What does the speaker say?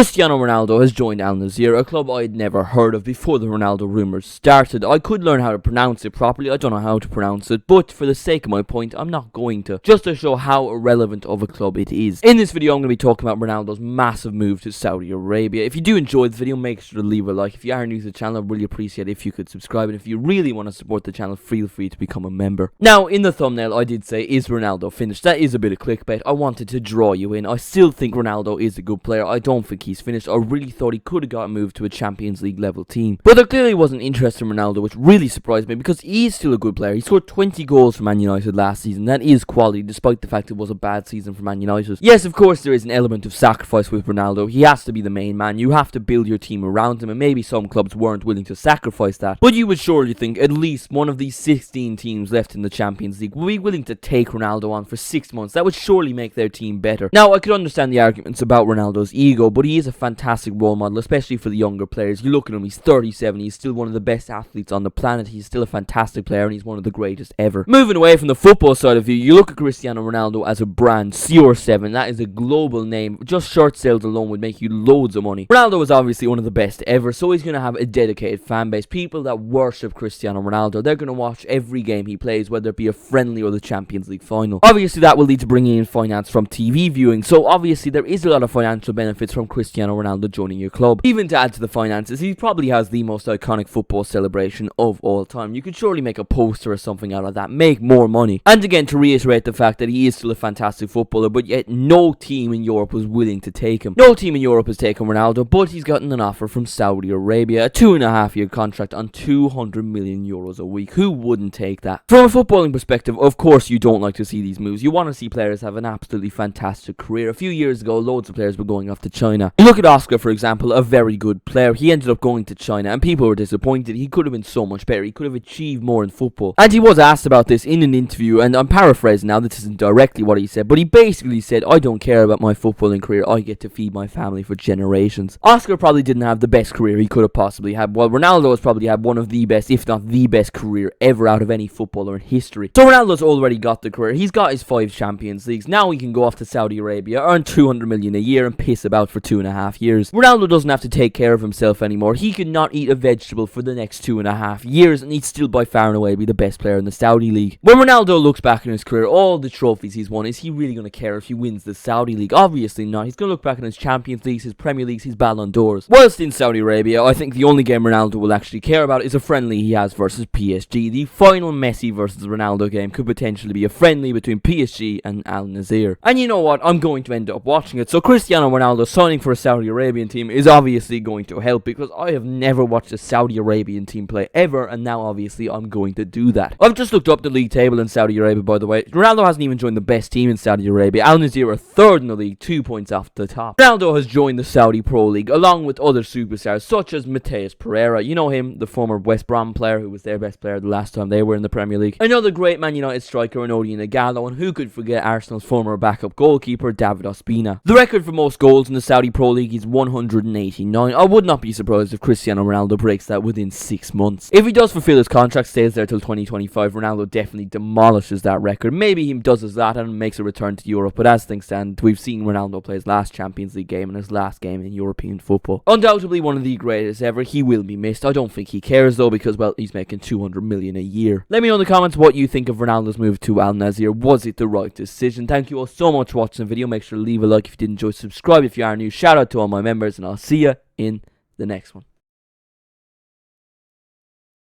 Cristiano Ronaldo has joined Al-Nassr, a club I had never heard of before the Ronaldo rumours started. I could learn how to pronounce it properly, I don't know how to pronounce it, but for the sake of my point, I'm not going to, just to show how irrelevant of a club it is. In this video, I'm going to be talking about Ronaldo's massive move to Saudi Arabia. If you do enjoy the video, make sure to leave a like. If you are new to the channel, I'd really appreciate it if you could subscribe, and if you really want to support the channel, feel free to become a member. Now, in the thumbnail, I did say, is Ronaldo finished? That is a bit of clickbait. I wanted to draw you in. I still think Ronaldo is a good player. I don't think he's finished. I really thought he could have got moved to a Champions League level team. But there clearly wasn't interest in Ronaldo, which really surprised me because he is still a good player. He scored 20 goals for Man United last season. That is quality, despite the fact it was a bad season for Man United. Yes, of course, there is an element of sacrifice with Ronaldo. He has to be the main man. You have to build your team around him, and maybe some clubs weren't willing to sacrifice that. But you would surely think at least one of these 16 teams left in the Champions League would be willing to take Ronaldo on for 6 months. That would surely make their team better. Now, I could understand the arguments about Ronaldo's ego, but he is a fantastic role model, especially for the younger players. You look at him, he's 37, he's still one of the best athletes on the planet, he's still a fantastic player, and he's one of the greatest ever. Moving away from the football side of you look at Cristiano Ronaldo as a brand, CR7, that is a global name. Just shirt sales alone would make you loads of money. Ronaldo is obviously one of the best ever, so he's going to have a dedicated fan base, people that worship Cristiano Ronaldo. They're going to watch every game he plays, whether it be a friendly or the Champions League final. Obviously, that will lead to bringing in finance from TV viewing, so obviously there is a lot of financial benefits from Cristiano Ronaldo joining your club. Even to add to the finances, he probably has the most iconic football celebration of all time. You could surely make a poster or something out of that, make more money. And again, to reiterate the fact that he is still a fantastic footballer, but yet no team in Europe was willing to take him. No team in Europe has taken Ronaldo, but he's gotten an offer from Saudi Arabia, a 2.5-year contract on 200 million euros a week. Who wouldn't take that? From a footballing perspective, of course you don't like to see these moves. You want to see players have an absolutely fantastic career. A few years ago, loads of players were going off to China. You look at Oscar, for example, a very good player. He ended up going to China, and people were disappointed. He could have been so much better. He could have achieved more in football. And he was asked about this in an interview, and I'm paraphrasing now, this isn't directly what he said, but he basically said, I don't care about my footballing career, I get to feed my family for generations. Oscar probably didn't have the best career he could have possibly had, while Ronaldo has probably had one of the best, if not the best career ever out of any footballer in history. So Ronaldo's already got the career. He's got his 5 Champions Leagues. Now he can go off to Saudi Arabia, earn 200 million a year and piss about for 2.5 years. Ronaldo doesn't have to take care of himself anymore. He can not eat a vegetable for the next 2.5 years, and he'd still by far and away be the best player in the Saudi League. When Ronaldo looks back in his career, all the trophies he's won, is he really going to care if he wins the Saudi League? Obviously not. He's going to look back on his Champions Leagues, his Premier Leagues, his Ballon d'Ors. Whilst in Saudi Arabia, I think the only game Ronaldo will actually care about is a friendly he has versus PSG. The final Messi versus Ronaldo game could potentially be a friendly between PSG and Al-Nassr. And you know what? I'm going to end up watching it. So Cristiano Ronaldo signing for a Saudi Arabian team is obviously going to help, because I have never watched a Saudi Arabian team play ever, and now obviously I'm going to do that. I've just looked up the league table in Saudi Arabia, by the way. Ronaldo hasn't even joined the best team in Saudi Arabia. Al-Nassr are 3rd in the league, 2 points off the top. Ronaldo has joined the Saudi Pro League along with other superstars such as Mateus Pereira. You know him, the former West Brom player who was their best player the last time they were in the Premier League. Another great Man United striker, Odion Ighalo, and who could forget Arsenal's former backup goalkeeper, David Ospina. The record for most goals in the Saudi Pro League is 189. I would not be surprised if Cristiano Ronaldo breaks that within 6 months. If he does fulfill his contract, stays there till 2025, Ronaldo definitely demolishes that record. Maybe he does his that and makes a return to Europe, but as things stand, we've seen Ronaldo play his last Champions League game and his last game in European football. Undoubtedly one of the greatest ever. He will be missed. I don't think he cares though, because, well, he's making 200 million a year. Let me know in the comments what you think of Ronaldo's move to Al-Nassr. Was it the right decision? Thank you all so much for watching the video. Make sure to leave a like if you did enjoy, subscribe if you are new. Shout out to all my members, and I'll see you in the next one.